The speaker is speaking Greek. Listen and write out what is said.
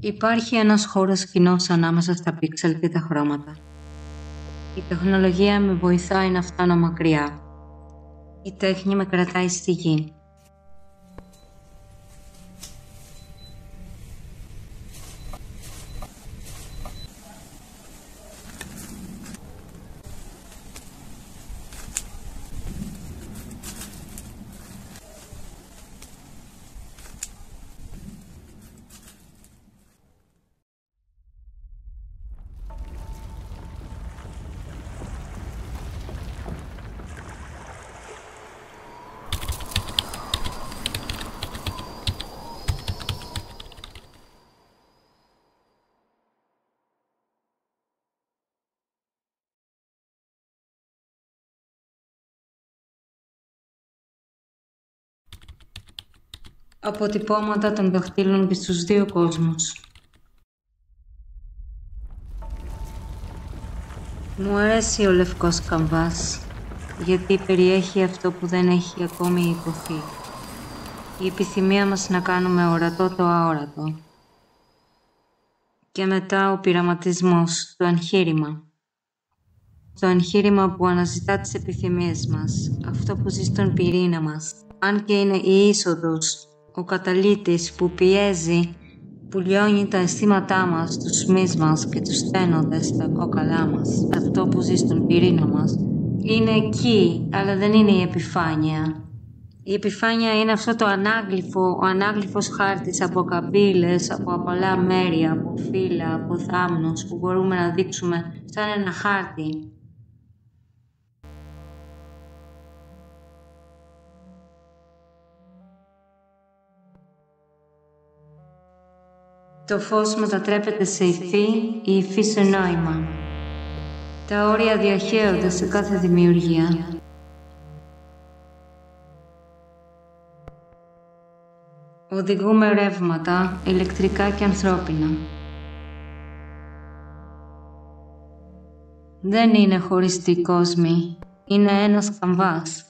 Υπάρχει ένας χώρος κοινός ανάμεσα στα πίξελ και τα χρώματα. Η τεχνολογία με βοηθάει να φτάνω μακριά. Η τέχνη με κρατάει στη γη. Αποτυπώματα των δαχτύλων και στους δύο κόσμους. Μου αρέσει ο λευκός καμβάς, γιατί περιέχει αυτό που δεν έχει ακόμη υποθεί. Η επιθυμία μας να κάνουμε ορατό το αόρατο. Και μετά ο πειραματισμός, το εγχείρημα. Το εγχείρημα που αναζητά τις επιθυμίες μας, αυτό που ζει στον πυρήνα μας. Αν και είναι η είσοδος, ο καταλύτης που πιέζει, που λιώνει τα αισθήματά μας, τους μυς μας και τους στένοντες, τα κόκαλά μας, αυτό που ζει στον πυρήνα μας, είναι εκεί, αλλά δεν είναι η επιφάνεια. Η επιφάνεια είναι αυτό το ανάγλυφο, ο ανάγλυφος χάρτης από καμπύλες, από απαλά μέρη, από φύλλα, από θάμνους που μπορούμε να δείξουμε σαν ένα χάρτη. Το φως μετατρέπεται σε υφή, η υφή σε νόημα. Τα όρια διαχέονται σε κάθε δημιουργία. Οδηγούμε ρεύματα, ηλεκτρικά και ανθρώπινα. Δεν είναι χωριστοί κόσμοι, είναι ένας καμβάς.